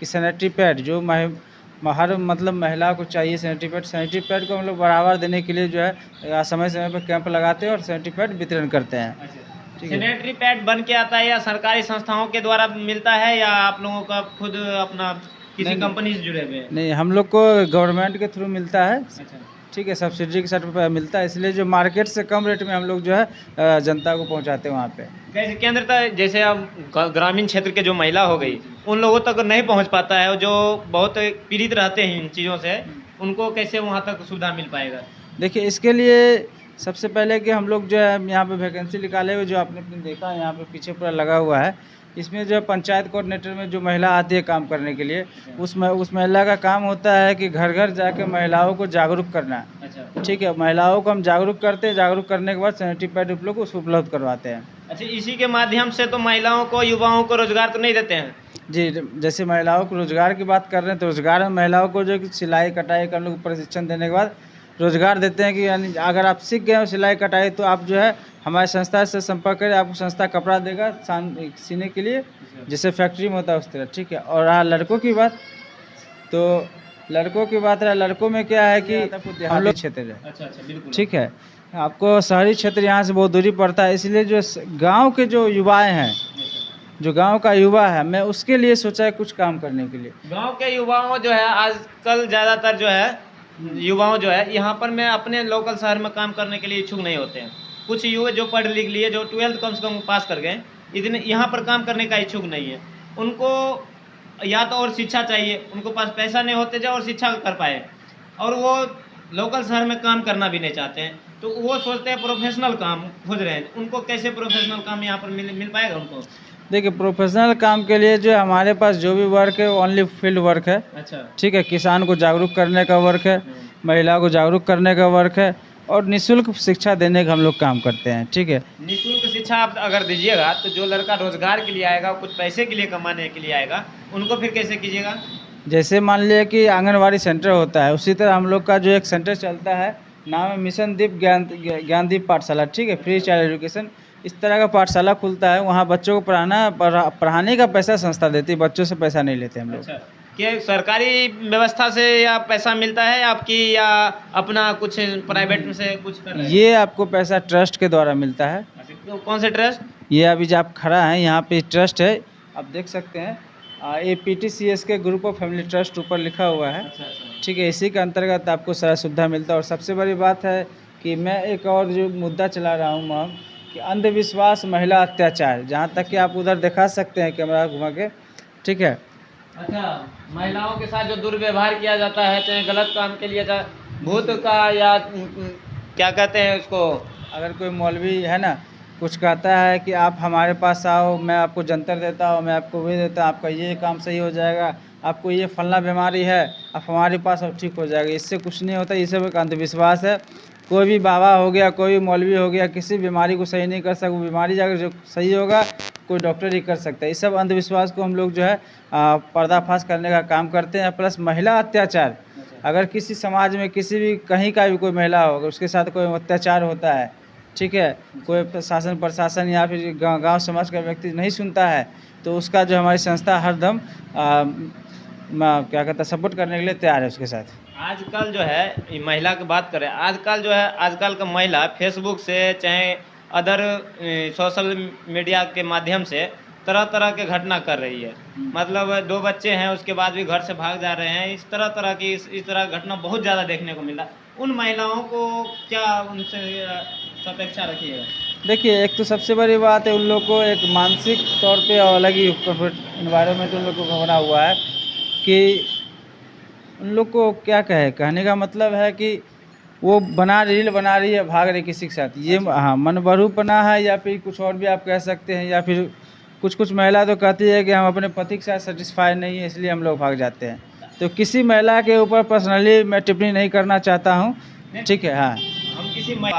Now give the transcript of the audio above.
कि sanitary pad जो हर मतलब महिला को चाहिए सैनिटरी पैड को हम लोग बढ़ावा देने के लिए जो है समय समय पर कैंप लगाते हैं और सैनिटरी पैड वितरण करते हैं। ठीक है। सैनिटरी पैड बन के आता है या सरकारी संस्थाओं के द्वारा मिलता है या आप लोगों का खुद अपना किसी नहीं कंपनी से जुड़े हुए हैं? नहीं, हम लोग को गवर्नमेंट के थ्रू मिलता है। अच्छा। ठीक है, सब्सिडी के साथ मिलता है, इसलिए जो मार्केट से कम रेट में हम लोग जो है जनता को पहुंचाते हैं वहाँ पे। कैसे केंद्र तक, जैसे अब ग्रामीण क्षेत्र के जो महिला हो गई उन लोगों तक नहीं पहुंच पाता है, जो बहुत पीड़ित रहते हैं इन चीज़ों से, उनको कैसे वहाँ तक सुविधा मिल पाएगा? देखिए, इसके लिए सबसे पहले कि हम लोग जो है यहाँ पे वैकेंसी निकाले हुए, जो आपने देखा है यहाँ पे पीछे पूरा लगा हुआ है, इसमें जो है पंचायत कोऑर्डिनेटर में जो महिला आती है काम करने के लिए, उस महिला का काम होता है कि घर घर जाके महिलाओं को जागरूक करना। अच्छा। ठीक है, महिलाओं को हम जागरूक करते हैं, जागरूक करने के बाद सैनिटरी पैड उन लोग को उपलब्ध करवाते हैं। अच्छा, इसी के माध्यम से तो महिलाओं को, युवाओं को रोजगार तो नहीं देते हैं? जी, जैसे महिलाओं को रोज़गार की बात कर रहे हैं, तो रोज़गार में महिलाओं को जो कि सिलाई कटाई का हम लोग प्रशिक्षण देने के बाद रोज़गार देते हैं कि यानी अगर आप सीख गए हो सिलाई कटाई, तो आप जो है हमारी संस्था से संपर्क करें, आपको संस्था कपड़ा देगा सीने के लिए, जैसे फैक्ट्री में होता है उस तरह। ठीक है। और रहा लड़कों की बात, तो लड़कों में क्या है कि हम लोग क्षेत्र है। अच्छा, बिल्कुल। ठीक है, आपको शहरी क्षेत्र यहाँ से बहुत दूरी पड़ता है, इसलिए जो गाँव के जो युवाएँ हैं, जो गांव का युवा है, मैं उसके लिए सोचा है कुछ काम करने के लिए। गांव के युवाओं जो है आजकल ज़्यादातर जो है युवाओं जो है यहाँ पर मैं अपने लोकल शहर में काम करने के लिए इच्छुक नहीं होते हैं। कुछ युवा जो पढ़ लिख लिए, जो 12th कम से कम पास कर गए, इतने यहाँ पर काम करने का इच्छुक नहीं है। उनको या तो और शिक्षा चाहिए, उनको पास पैसा नहीं होते जो और शिक्षा कर पाए, और वो लोकल शहर में काम करना भी नहीं चाहते हैं, तो वो सोचते हैं प्रोफेशनल काम खोज रहे हैं। उनको कैसे प्रोफेशनल काम यहाँ पर मिल पाएगा उनको? देखिए, प्रोफेशनल काम के लिए जो हमारे पास जो भी वर्क है, ओनली फील्ड वर्क है। अच्छा। ठीक है, किसान को जागरूक करने का वर्क है, महिला को जागरूक करने का वर्क है, और निःशुल्क शिक्षा देने का हम लोग काम करते हैं। ठीक है। निःशुल्क शिक्षा आप अगर दीजिएगा तो जो लड़का रोजगार के लिए आएगा, कुछ पैसे के लिए कमाने के लिए आएगा, उनको फिर कैसे कीजिएगा? जैसे मान लिया कि आंगनवाड़ी सेंटर होता है, उसी तरह हम लोग का जो एक सेंटर चलता है, नाम है मिशन दीप ज्ञानदीप पाठशाला। ठीक है, फ्री चाइल्ड एजुकेशन, इस तरह का पाठशाला खुलता है, वहाँ बच्चों को पढ़ाने का पैसा संस्था देती है, बच्चों से पैसा नहीं लेते हम लोग। अच्छा, क्या सरकारी व्यवस्था से या पैसा मिलता है आपकी, या अपना कुछ प्राइवेट में से कुछ कर रहे हैं? ये आपको पैसा ट्रस्ट के द्वारा मिलता है। अच्छा, कौन से ट्रस्ट? ये अभी जो आप खड़ा है यहाँ पे ट्रस्ट है, आप देख सकते हैं, APTCS के ग्रुप ऑफ फैमिली ट्रस्ट ऊपर लिखा हुआ है। अच्छा। ठीक है, इसी के अंतर्गत आपको सारा सुविधा मिलता है। और सबसे बड़ी बात है कि मैं एक और जो मुद्दा चला रहा हूँ मैम, कि अंधविश्वास, महिला अत्याचार, जहाँ तक कि आप उधर दिखा सकते हैं कैमरा घुमा के। ठीक है। अच्छा, महिलाओं के साथ जो दुर्व्यवहार किया जाता है, चाहे गलत काम के लिए, भूत का या क्या कहते हैं उसको, अगर कोई मौलवी है ना, कुछ कहता है कि आप हमारे पास आओ, मैं आपको जंतर देता हूँ, मैं आपको वो देता हूँ, आपका ये काम सही हो जाएगा, आपको ये फलना बीमारी है, आप हमारे पास अब ठीक हो जाएगा, इससे कुछ नहीं होता। ये सब एक अंधविश्वास है। कोई भी बाबा हो गया, कोई भी मौलवी हो गया, किसी बीमारी को सही नहीं कर सकता। वो बीमारी जाकर जो सही होगा, कोई डॉक्टर ही कर सकता है। इस सब अंधविश्वास को हम लोग जो है पर्दाफाश करने का काम करते हैं। प्लस महिला अत्याचार, अगर किसी समाज में किसी भी कहीं का भी कोई महिला हो, अगर उसके साथ कोई अत्याचार होता है, ठीक है, कोई प्रशासन या फिर गांव समाज का व्यक्ति नहीं सुनता है, तो उसका जो हमारी संस्था हरदम क्या कहता है, सपोर्ट करने के लिए तैयार है उसके साथ। आजकल जो है ये महिला की बात करें, आजकल जो है आजकल का महिला फेसबुक से चाहे अदर सोशल मीडिया के माध्यम से तरह तरह के घटना कर रही है। मतलब 2 बच्चे हैं, उसके बाद भी घर से भाग जा रहे हैं। इस तरह घटना बहुत ज़्यादा देखने को मिला। उन महिलाओं को क्या उनसे अपेक्षा रखिएगा? देखिए, एक तो सबसे बड़ी बात है, उन लोग को एक मानसिक तौर पे और अलग ही इन्वायरमेंट उन लोग को बना हुआ है कि उन लोग को क्या कहने का मतलब है कि वो रील बना रही है, भाग रही किसी के साथ। ये हाँ, मनबरूपना है, या फिर कुछ और भी आप कह सकते हैं। या फिर कुछ महिला तो कहती है कि हम अपने पति के साथ सेटिस्फाई नहीं है, इसलिए हम लोग भाग जाते हैं। तो किसी महिला के ऊपर पर्सनली मैं टिप्पणी नहीं करना चाहता हूँ। ठीक है। हाँ, हम किसी